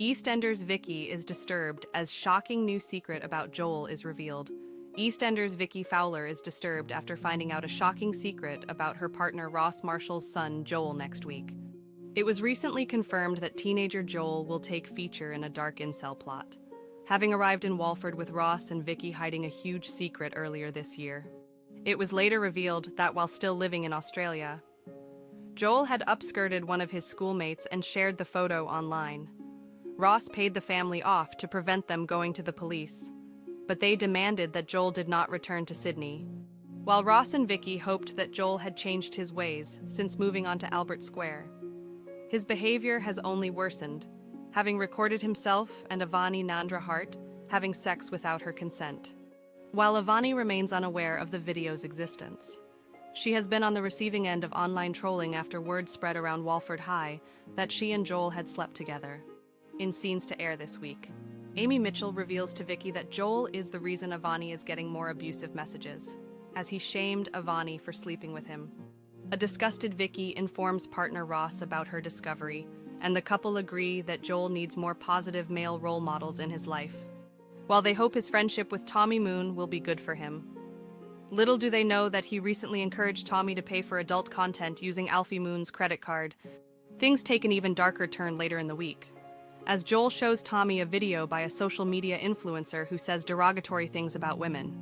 EastEnders Vicki is disturbed as shocking new secret about Joel is revealed. EastEnders Vicki Fowler is disturbed after finding out a shocking secret about her partner Ross Marshall's son Joel next week. It was recently confirmed that teenager Joel will take feature in a dark incel plot, having arrived in Walford with Ross and Vicki hiding a huge secret earlier this year. It was later revealed that while still living in Australia, Joel had upskirted one of his schoolmates and shared the photo online. Ross paid the family off to prevent them going to the police, but they demanded that Joel did not return to Sydney. While Ross and Vicki hoped that Joel had changed his ways since moving on to Albert Square, his behavior has only worsened, having recorded himself and Avani Nandra Hart having sex without her consent. While Avani remains unaware of the video's existence, she has been on the receiving end of online trolling after word spread around Walford High that she and Joel had slept together. In scenes to air this week, Amy Mitchell reveals to Vicki that Joel is the reason Avani is getting more abusive messages, as he shamed Avani for sleeping with him. A disgusted Vicki informs partner Ross about her discovery, and the couple agree that Joel needs more positive male role models in his life, while they hope his friendship with Tommy Moon will be good for him. Little do they know that he recently encouraged Tommy to pay for adult content using Alfie Moon's credit card. Things take an even darker turn later in the week, as Joel shows Tommy a video by a social media influencer who says derogatory things about women.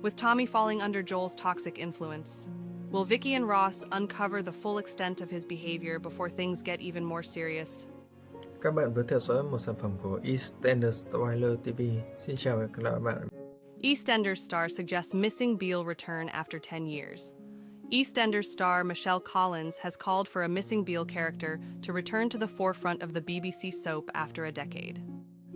With Tommy falling under Joel's toxic influence, will Vicki and Ross uncover the full extent of his behavior before things get even more serious? Các bạn vừa theo dõi một sản phẩm của EastEnders Trailer TV. Xin chào và các bạn. EastEnders star suggests missing Beale return after 10 years. EastEnders star Michelle Collins has called for a missing Beale character to return to the forefront of the BBC soap after a decade.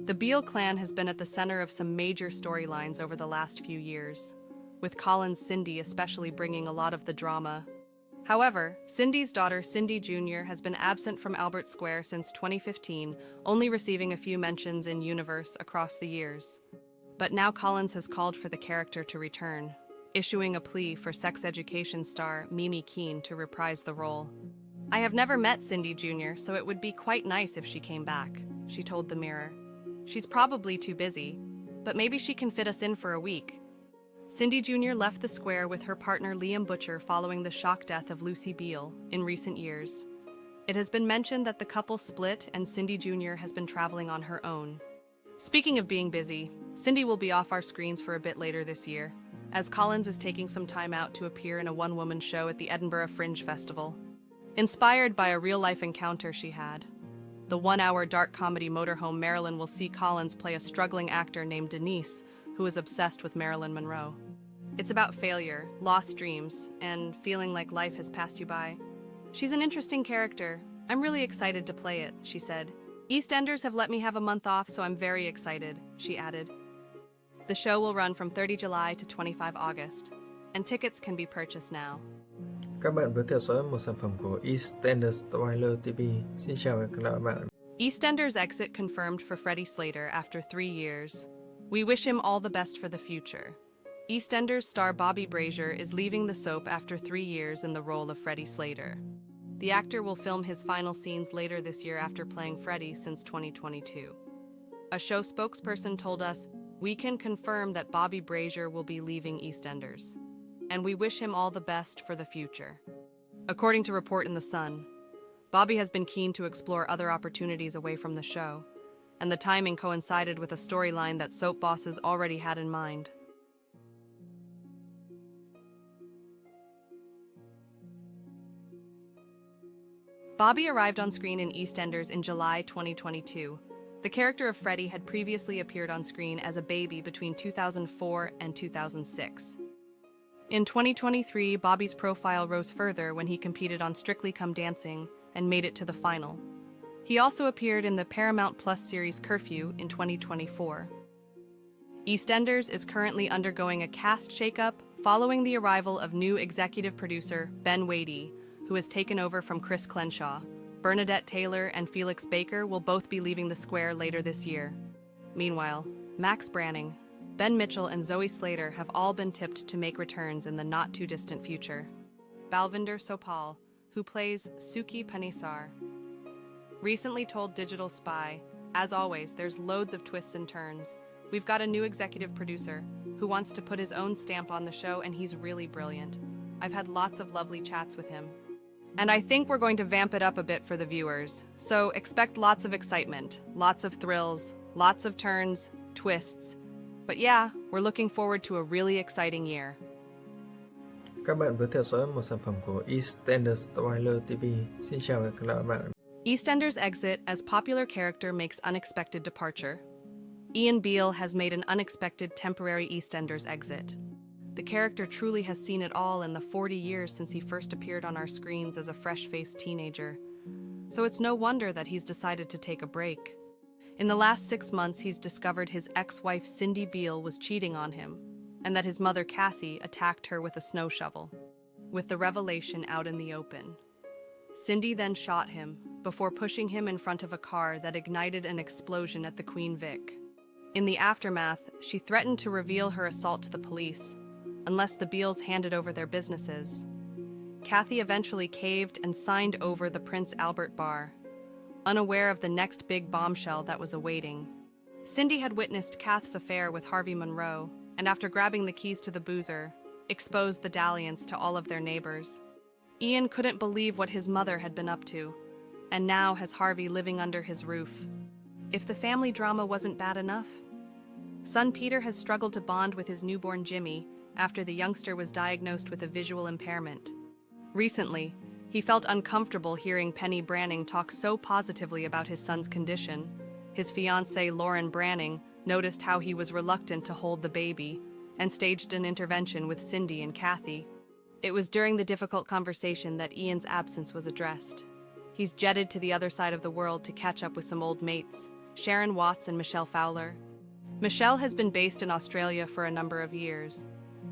The Beale clan has been at the center of some major storylines over the last few years, with Collins' Cindy especially bringing a lot of the drama. However, Cindy's daughter Cindy Jr. has been absent from Albert Square since 2015, only receiving a few mentions in Universe across the years. But now Collins has called for the character to return, issuing a plea for sex education star Mimi Keene to reprise the role. "I have never met Cindy Jr., so it would be quite nice if she came back," she told the Mirror. "She's probably too busy, but maybe she can fit us in for a week." Cindy Jr. left the square with her partner Liam Butcher following the shock death of Lucy Beale in recent years. It has been mentioned that the couple split and Cindy Jr. has been traveling on her own. Speaking of being busy, Cindy will be off our screens for a bit later this year, as Collins is taking some time out to appear in a one-woman show at the Edinburgh Fringe Festival. Inspired by a real-life encounter she had, the one-hour dark comedy Motorhome Marilyn will see Collins play a struggling actor named Denise, who is obsessed with Marilyn Monroe. It's about failure, lost dreams, and feeling like life has passed you by. "She's an interesting character. I'm really excited to play it," she said. "EastEnders have let me have a month off, so I'm very excited," she added. The show will run from 30 July to 25 August, and tickets can be purchased now. Các bạn vừa theo dõi một sản phẩm của EastEnders Trailer TV. Xin chào và các bạn. EastEnders exit confirmed for Freddie Slater after 3 years. We wish him all the best for the future. EastEnders star Bobby Brazier is leaving the soap after 3 years in the role of Freddie Slater. The actor will film his final scenes later this year after playing Freddie since 2022. A show spokesperson told us, "We can confirm that Bobby Brazier will be leaving EastEnders, and we wish him all the best for the future." According to Report in the Sun, Bobby has been keen to explore other opportunities away from the show, and the timing coincided with a storyline that soap bosses already had in mind. Bobby arrived on screen in EastEnders in July 2022. The character of Freddie had previously appeared on screen as a baby between 2004 and 2006. In 2023, Bobby's profile rose further when he competed on Strictly Come Dancing and made it to the final. He also appeared in the Paramount Plus series Curfew in 2024. EastEnders is currently undergoing a cast shakeup following the arrival of new executive producer Ben Wadey, who has taken over from Chris Crenshaw. Bernadette Taylor and Felix Baker will both be leaving the square later this year. Meanwhile, Max Branning, Ben Mitchell, and Zoe Slater have all been tipped to make returns in the not-too-distant future. Balvinder Sopal, who plays Suki Panisar, recently told Digital Spy As always, there's loads of twists and turns. We've got a new executive producer who wants to put his own stamp on the show, and he's really brilliant. I've had lots of lovely chats with him. And I think we're going to vamp it up a bit for the viewers. So expect lots of excitement, lots of thrills, lots of turns, twists. But yeah, we're looking forward to a really exciting year. Các bạn vừa theo dõi một sản phẩm của EastEnders Spoiler TV. Xin chào và hẹn gặp lại các bạn. EastEnders exit as popular character makes unexpected departure. Ian Beale has made an unexpected temporary EastEnders exit. The character truly has seen it all in the 40 years since he first appeared on our screens as a fresh-faced teenager. So it's no wonder that he's decided to take a break. In the last 6 months, he's discovered his ex-wife Cindy Beale was cheating on him, and that his mother Kathy attacked her with a snow shovel, with the revelation out in the open. Cindy then shot him before pushing him in front of a car that ignited an explosion at the Queen Vic. In the aftermath, she threatened to reveal her assault to the police, unless the Beales handed over their businesses. Kathy eventually caved and signed over the Prince Albert bar, unaware of the next big bombshell that was awaiting. Cindy had witnessed Kath's affair with Harvey Monroe, and after grabbing the keys to the boozer, exposed the dalliance to all of their neighbors. Ian couldn't believe what his mother had been up to, and now has Harvey living under his roof. If the family drama wasn't bad enough, son Peter has struggled to bond with his newborn Jimmy after the youngster was diagnosed with a visual impairment. Recently, he felt uncomfortable hearing Penny Branning talk so positively about his son's condition. His fiancée, Lauren Branning, noticed how he was reluctant to hold the baby and staged an intervention with Cindy and Kathy. It was during the difficult conversation that Ian's absence was addressed. He's jetted to the other side of the world to catch up with some old mates, Sharon Watts and Michelle Fowler. Michelle has been based in Australia for a number of years,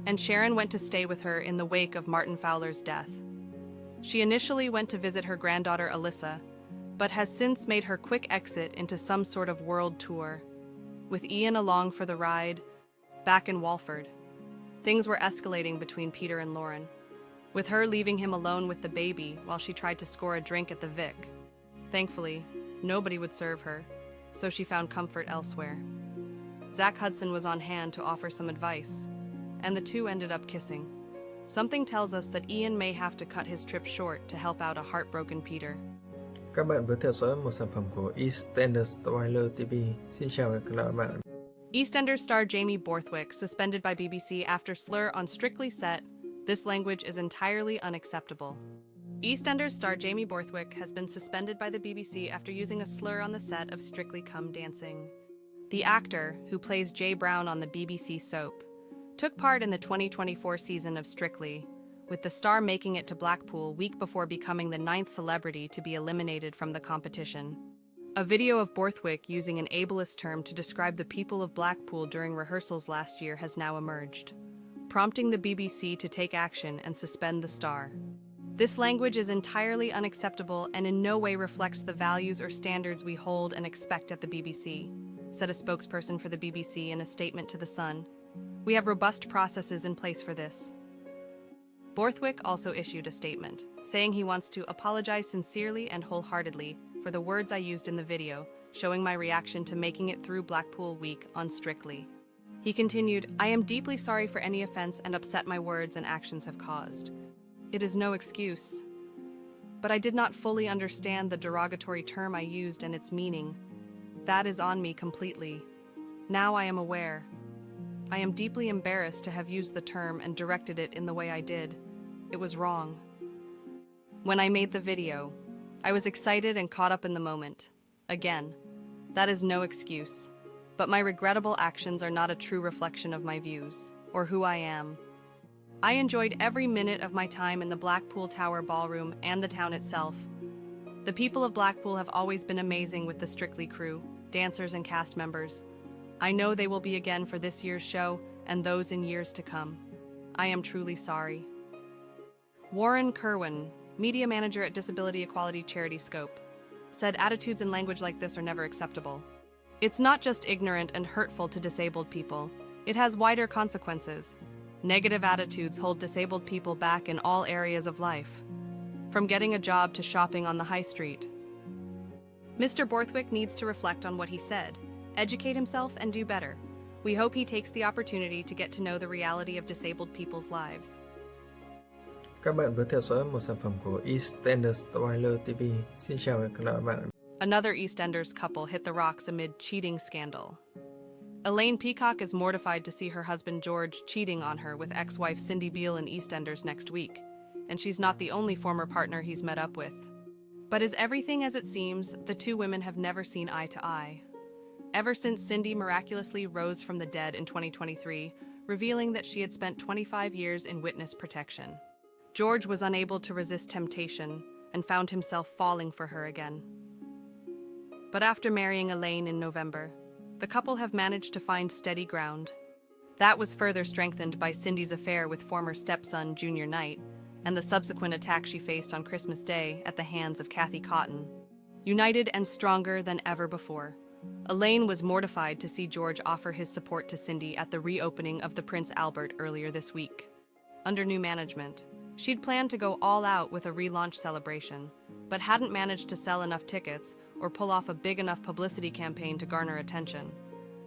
and Sharon went to stay with her in the wake of Martin Fowler's death. She initially went to visit her granddaughter Alyssa, but has since made her quick exit into some sort of world tour. With Ian along for the ride, back in Walford, things were escalating between Peter and Lauren, with her leaving him alone with the baby while she tried to score a drink at the Vic. Thankfully, nobody would serve her, so she found comfort elsewhere. Zach Hudson was on hand to offer some advice, and the two ended up kissing. Something tells us that Ian may have to cut his trip short to help out a heartbroken Peter. Các bạn vừa theo dõi một sản phẩm của EastEnders Spoiler TV. Xin chào và hẹn gặp lại các bạn. EastEnders star Jamie Borthwick suspended by BBC after slur on Strictly set. This language is entirely unacceptable. EastEnders star Jamie Borthwick has been suspended by the BBC after using a slur on the set of Strictly Come Dancing. The actor, who plays Jay Brown on the BBC soap, took part in the 2024 season of Strictly, with the star making it to Blackpool week before becoming the 9th celebrity to be eliminated from the competition. A video of Borthwick using an ableist term to describe the people of Blackpool during rehearsals last year has now emerged, prompting the BBC to take action and suspend the star. This language is entirely unacceptable and in no way reflects the values or standards we hold and expect at the BBC, said a spokesperson for the BBC in a statement to The Sun. We have robust processes in place for this. Borthwick also issued a statement, saying he wants to apologize sincerely and wholeheartedly for the words I used in the video, showing my reaction to making it through Blackpool Week on Strictly. He continued, I am deeply sorry for any offense and upset my words and actions have caused. It is no excuse. But I did not fully understand the derogatory term I used and its meaning. That is on me completely. Now I am aware. I am deeply embarrassed to have used the term and directed it in the way I did. It was wrong. When I made the video, I was excited and caught up in the moment. Again, that is no excuse. But my regrettable actions are not a true reflection of my views, or who I am. I enjoyed every minute of my time in the Blackpool Tower Ballroom and the town itself. The people of Blackpool have always been amazing with the Strictly crew, dancers and cast members. I know they will be again for this year's show and those in years to come. I am truly sorry. Warren Kerwin, media manager at Disability Equality Charity Scope, said attitudes and language like this are never acceptable. It's not just ignorant and hurtful to disabled people. It has wider consequences. Negative attitudes hold disabled people back in all areas of life, from getting a job to shopping on the high street. Mr. Borthwick needs to reflect on what he said, educate himself, and do better. We hope he takes the opportunity to get to know the reality of disabled people's lives. Các bạn vừa theo dõi một sản phẩm của EastEnders Spoiler TV. Xin chào và hẹn gặp lại các bạn. Another EastEnders couple hit the rocks amid cheating scandal. Elaine Peacock is mortified to see her husband George cheating on her with ex-wife Cindy Beale in EastEnders next week, and she's not the only former partner he's met up with. But is everything as it seems? The two women have never seen eye to eye. Ever since Cindy miraculously rose from the dead in 2023, revealing that she had spent 25 years in witness protection, George was unable to resist temptation and found himself falling for her again. But after marrying Elaine in November, the couple have managed to find steady ground. That was further strengthened by Cindy's affair with former stepson Junior Knight and the subsequent attack she faced on Christmas Day at the hands of Kathy Cotton. United and stronger than ever before, Elaine was mortified to see George offer his support to Cindy at the reopening of the Prince Albert earlier this week. Under new management, she'd planned to go all out with a relaunch celebration, but hadn't managed to sell enough tickets or pull off a big enough publicity campaign to garner attention.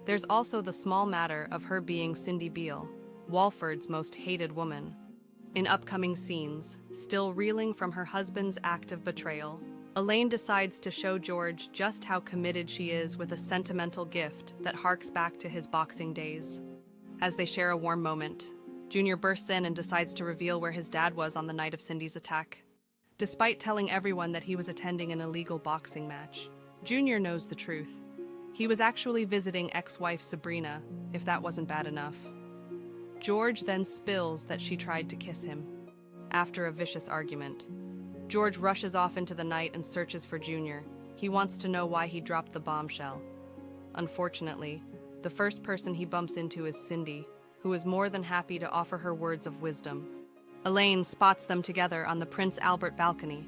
There's also the small matter of her being Cindy Beale, Walford's most hated woman. In upcoming scenes, still reeling from her husband's act of betrayal, Elaine decides to show George just how committed she is with a sentimental gift that harks back to his boxing days. As they share a warm moment, Junior bursts in and decides to reveal where his dad was on the night of Cindy's attack. Despite telling everyone that he was attending an illegal boxing match, Junior knows the truth. He was actually visiting ex-wife Sabrina, if that wasn't bad enough. George then spills that she tried to kiss him. After a vicious argument, George rushes off into the night and searches for Junior. He wants to know why he dropped the bombshell. Unfortunately, the first person he bumps into is Cindy, who is more than happy to offer her words of wisdom. Elaine spots them together on the Prince Albert balcony,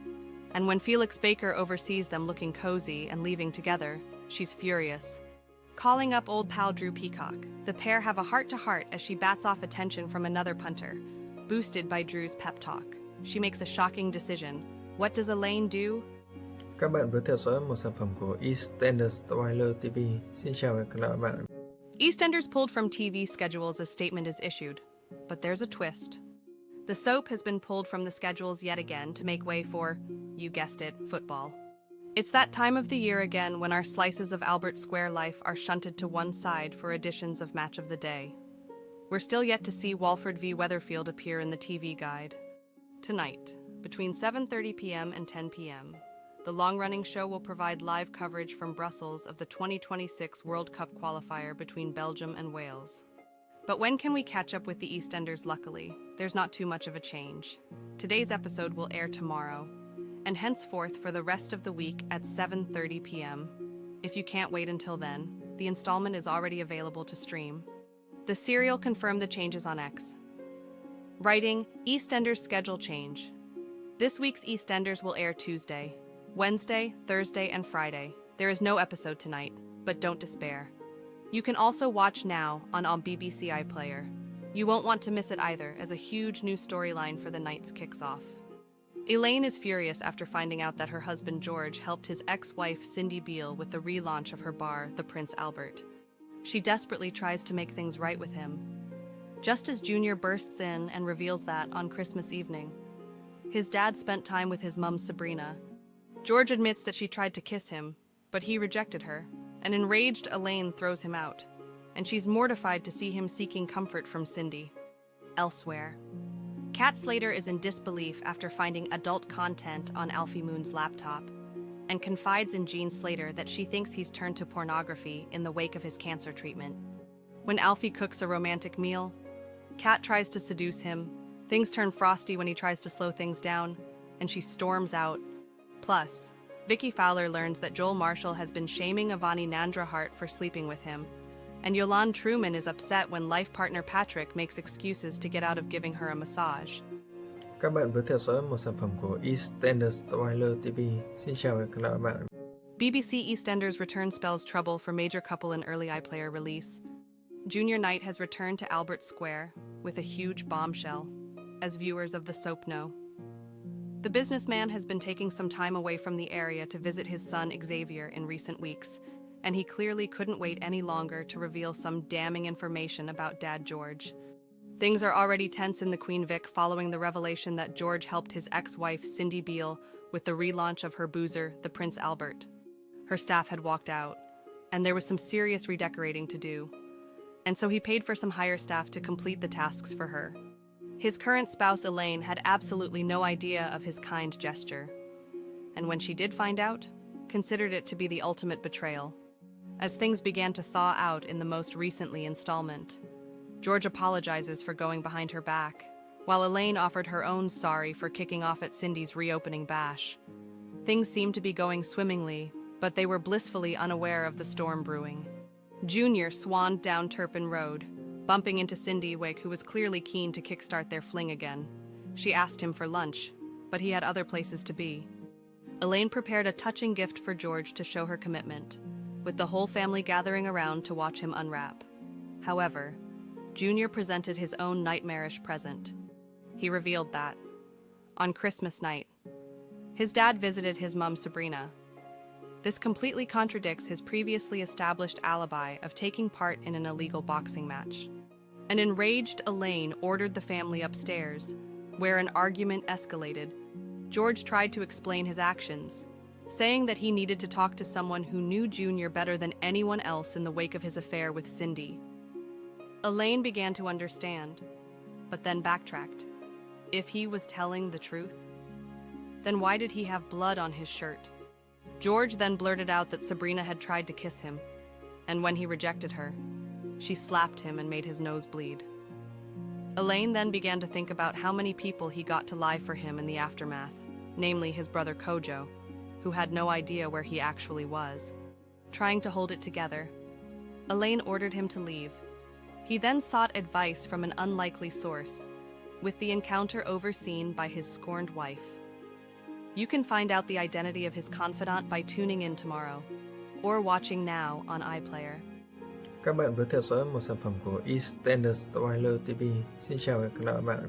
and when Felix Baker oversees them looking cozy and leaving together, she's furious. Calling up old pal Drew Peacock, the pair have a heart-to-heart as she bats off attention from another punter, boosted by Drew's pep talk. She makes a shocking decision. What does Elaine do? Các bạn vừa theo dõi một sản phẩm của EastEnders Spoiler TV. Xin chào và hẹn gặp lại các bạn. EastEnders pulled from TV schedules as statement is issued, but there's a twist. The soap has been pulled from the schedules yet again to make way for, you guessed it, football. It's that time of the year again when our slices of Albert Square life are shunted to one side for editions of Match of the Day. We're still yet to see Walford v. Weatherfield appear in the TV guide. Tonight, between 7:30 p.m. and 10 p.m., the long-running show will provide live coverage from Brussels of the 2026 World Cup qualifier between Belgium and Wales. But when can we catch up with the EastEnders? Luckily, there's not too much of a change. Today's episode will air tomorrow, and henceforth for the rest of the week at 7:30 p.m. If you can't wait until then, the installment is already available to stream. The serial confirmed the changes on X. Writing, EastEnders schedule change. This week's EastEnders will air Tuesday, Wednesday, Thursday, and Friday. There is no episode tonight, but don't despair. You can also watch now on BBC iPlayer. You won't want to miss it either, as a huge new storyline for the nights kicks off. Elaine is furious after finding out that her husband George helped his ex-wife Cindy Beale with the relaunch of her bar, the Prince Albert. She desperately tries to make things right with him, just as Junior bursts in and reveals that on Christmas evening, his dad spent time with his mum Sabrina. George admits that she tried to kiss him, but he rejected her. An enraged Elaine throws him out, and she's mortified to see him seeking comfort from Cindy. Elsewhere, Kat Slater is in disbelief after finding adult content on Alfie Moon's laptop, and confides in Jean Slater that she thinks he's turned to pornography in the wake of his cancer treatment. When Alfie cooks a romantic meal, Kat tries to seduce him. Things turn frosty when he tries to slow things down, and she storms out. Plus, Vicki Fowler learns that Joel Marshall has been shaming Avani Nandrahart for sleeping with him, and Yolande Truman is upset when life partner Patrick makes excuses to get out of giving her a massage. Các bạn vừa theo dõi một sản phẩm của EastEnders Spoiler TV. Xin chào và hẹn gặp lại các bạn. BBC EastEnders return spells trouble for major couple in early iPlayer release. Junior Knight has returned to Albert Square with a huge bombshell, as viewers of the soap know. The businessman has been taking some time away from the area to visit his son Xavier in recent weeks, and he clearly couldn't wait any longer to reveal some damning information about Dad George. Things are already tense in the Queen Vic following the revelation that George helped his ex-wife Cindy Beale with the relaunch of her boozer, the Prince Albert. Her staff had walked out, and there was some serious redecorating to do, and so he paid for some hire staff to complete the tasks for her. His current spouse Elaine had absolutely no idea of his kind gesture, and when she did find out, considered it to be the ultimate betrayal. As things began to thaw out in the most recently installment, George apologizes for going behind her back, while Elaine offered her own sorry for kicking off at Cindy's reopening bash. Things seemed to be going swimmingly, but they were blissfully unaware of the storm brewing. Junior swanned down Turpin Road, bumping into Cindy Wake, who was clearly keen to kickstart their fling again. She asked him for lunch, but he had other places to be. Elaine prepared a touching gift for George to show her commitment, with the whole family gathering around to watch him unwrap. However, Junior presented his own nightmarish present. He revealed that, on Christmas night, his dad visited his mom Sabrina. This completely contradicts his previously established alibi of taking part in an illegal boxing match. An enraged Elaine ordered the family upstairs, where an argument escalated. George tried to explain his actions, saying that he needed to talk to someone who knew Junior better than anyone else in the wake of his affair with Cindy. Elaine began to understand, but then backtracked. If he was telling the truth, then why did he have blood on his shirt? George then blurted out that Sabrina had tried to kiss him, and when he rejected her, she slapped him and made his nose bleed. Elaine then began to think about how many people he got to lie for him in the aftermath, namely his brother Kojo, who had no idea where he actually was. Trying to hold it together, Elaine ordered him to leave. He then sought advice from an unlikely source, with the encounter overseen by his scorned wife. You can find out the identity of his confidant by tuning in tomorrow, or watching now on iPlayer. Các bạn vừa theo dõi một sản phẩm của EastEnders Spoiler TV. Xin chào và hẹn gặp lại các bạn.